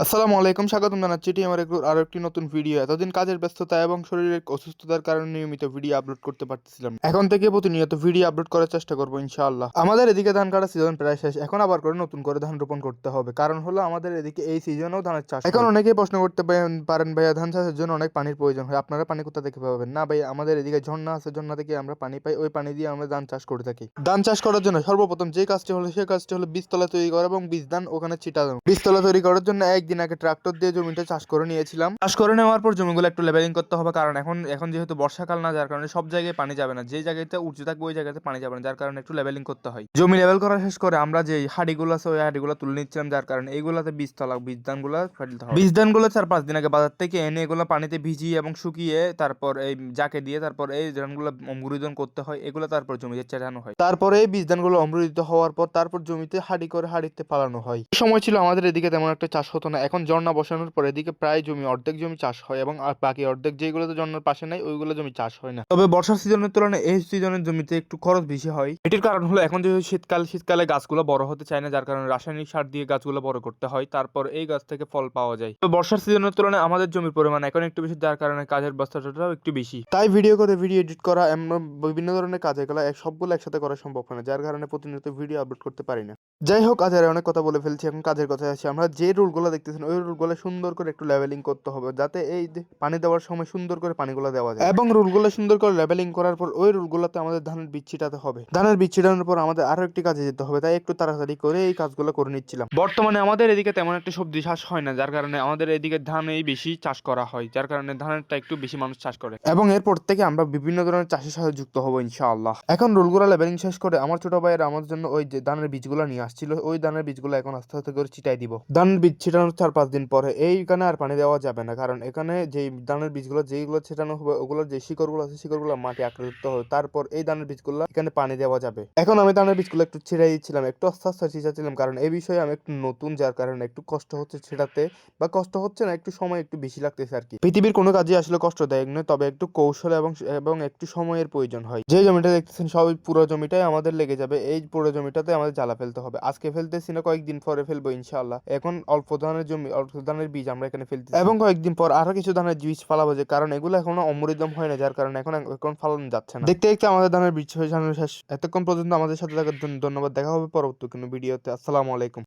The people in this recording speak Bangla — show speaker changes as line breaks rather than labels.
আসসালামু আলাইকুম, স্বাগতম জানাচ্ছি আমার আরো একটি নতুন ভিডিও। এতদিন কাজের ব্যস্ততা এবং শরীরের অসুস্থতার কারণে নিয়মিত ভিডিও আপলোড করতে পারতেছিলাম না। এখন থেকে প্রতিনিয়ত ভিডিও আপলোড করার চেষ্টা করবো ইনশাআল্লাহ। আমাদের এদিকে ধান কাটা সিজন প্রায় শেষ, এখন আবার করে নতুন করে ধান রোপণ করতে হবে। কারণ হলো আমাদের এদিকে এই সিজনেও ধানের চাষ। এখন অনেকেই প্রশ্ন করতে পারেন ভাইয়া, ধান চাষের জন্য অনেক পানির প্রয়োজন হয়, আপনারা পানি কোথা থেকে পাবেন? না ভাই, আমাদের এদিকে ঝর্ণা আছে, ঝর্ণা থেকে আমরা পানি পাই, ওই পানি দিয়ে আমরা ধান চাষ করে থাকি। ধান চাষ করার জন্য সর্বপ্রথম যে কাজটি হলো সে কাজটি হলো বীজতলা তৈরি করা এবং বীজ ধান ওখানে ছিটানো। বীজতলা তৈরি করার জন্য একদিন আগে ট্রাক্টর দিয়ে জমিটা চাষ করে নিয়েছিলাম। চাষ করে নেওয়ার পর জমিগুলো একটু লেভেলিং করতে হবে, কারণ এখন যেহেতু বর্ষাকাল না, যার কারণে সব জায়গায় পানি যাবে না, যে জায়গাতে উঁচু থাকবে ওই জায়গাতে পানি যাবে না, যার কারণে একটু লেভেলিং করতে হয়। জমি লেভেল করা শেষ করে আমরা যে হাড়িগুলো আছে ওই হাড়িগুলো তুলে নিচ্ছিলাম, যার কারণে এইগুলাতে বীজদানগুলো ফেলতে হবে। বীজদানগুলো 4-5 দিন আগে বাজার থেকে এনে এগুলো পানিতে ভিজিয়ে এবং শুকিয়ে তারপর এই জাকে দিয়ে তারপর এই ধানগুলো অঙ্কুরোদগম করতে হয়, এগুলো তারপর জমিতে ছেটানো হয়। তারপরে এই বীজদানগুলো অঙ্কুরিত হওয়ার পর তারপর জমিতে হাড়িতে পালানো হয়। এই সময় ছিল আমাদের এদিকে তেমন একটা চাষ হতো না। এখন ঝর্ণা বসানোর পর এদিকে প্রায় জমি অর্ধেক জমি চাষ হয় এবং আর বাকি অর্ধেক যেগুলোতে ঝর্ণার পাশে নাই ওইগুলো জমি চাষ হয় না। তবে বর্ষার সিজনের তুলনায় এই সিজনের জমিতে একটু খরচ বেশি হয়। এটির কারণ হলো এখন যেহেতু শীতকালে গাছগুলো বড় হতে চায় না, যার কারণে রাসায়নিক সার দিয়ে গাছগুলো বড় করতে হয়, তারপর এই গাছ থেকে ফল পাওয়া যায়। তো বর্ষার সিজনের তুলনায় আমাদের জমির পরিমাণ এখন একটু বেশি, যার কারণে কাজের ব্যস্ততাটাও একটু বেশি। তাই ভিডিও এডিট করা এমন বিভিন্ন ধরনের কাজ এগুলো সবগুলো একসাথে করা সম্ভব হয় না, যার কারণে প্রতিনিয়ত ভিডিও আপলোড করতে পারি না। যাই হোক, কাজের অনেক কথা বলে ফেলছি, এখন কাজের কথায় আসি। আমরা যে রুলগুলো দেখতেছেন ওই রুলগুলো সুন্দর করে একটু লেভেলিং করতে হবে, যাতে এই যে পানি দেওয়ার সময় সুন্দর করে পানিগুলো দেওয়া যায়। এবং রুলগুলো সুন্দর করে লেভেলিং করার পর ওই রুলগুলোতে আমাদের ধানের বীজ ছিটাতে হবে। ধানের বীজ ছিটানোর পর আমাদের আরো একটি কাজে যেতে হবে, তাই একটু তাড়াতাড়ি করে এই কাজগুলো করে নিচ্ছিলাম। বর্তমানে আমাদের এদিকে তেমন একটা সবজি চাষ হয় না, যার কারণে আমাদের এদিকে ধানই বেশি চাষ করা হয়, যার কারণে ধানেরটা একটু বেশি মানুষ চাষ করে এবং এরপর থেকে আমরা বিভিন্ন ধরনের চাষের সাথে যুক্ত হবো ইনশাআল্লাহ। এখন রুলগুলো লেভেলিং শেষ করে আমার ছোট ভাইয়েরা আমার জন্য ওই যে ধানের বীজগুলো নিয়ে আসছিল, ওই ধানের বীজগুলো এখন আস্তে আস্তে করে ছিটাই দিব। ধানের বীজ ছিটানোর 4-5 দিন পরে এইখানে আর পানি দেওয়া যাবে না, কারণ এখানে যে ধানের বীজগুলো যেগুলো ছিটানো হবে ওগুলোর যে শিকড়গুলো আছে শিকড়গুলো মাটি আঁকড়ে ধরতে হবে, তারপর এই ধানের বীজগুলো এখানে পানি দেওয়া যাবে। এখন আমি ধানের বীজগুলো একটু ছিটাই দিচ্ছিলাম, একটু আস্তে আস্তে ছিটাচ্ছিলাম, কারণ এই বিষয়ে আমি একটু নতুন, যার কারণে একটু কষ্ট হচ্ছে ছিটাতে, বা কষ্ট হচ্ছে না, একটু সময় একটু বেশি লাগতেছে আর কি। পৃথিবীর কোনো কাজে আসলে কষ্টদায়ক নয়, তবে একটু কৌশল এবং একটু সময়ের প্রয়োজন হয়। যে জমিটা দেখতেছেন সব পুরো জমিটাই আমাদের লেগে যাবে, এই পুরো জমিটাতে আমাদের জ্বালা ফেলতে হবে। আজকে ফেলতেছি না, কয়েকদিন পরে ফেলবো ইনশাআল্লাহ। এখন অল্প ধানের জমি, অল্প ধানের বীজ আমরা এখানে ফেলতেছি এবং কয়েকদিন পর আরো কিছু ধানের বীজ ফালাবো, যে কারণ এগুলো এখনো অমৃতম হয় না, যার কারণে এখন ফলন যাচ্ছে না। দেখতে দেখতে আমাদের ধানের বীজ হয়ে শেষ। এতক্ষণ পর্যন্ত আমাদের সাথে থাকার জন্য ধন্যবাদ। দেখা হবে পরবর্তী কোনো ভিডিওতে। আসসালামু আলাইকুম।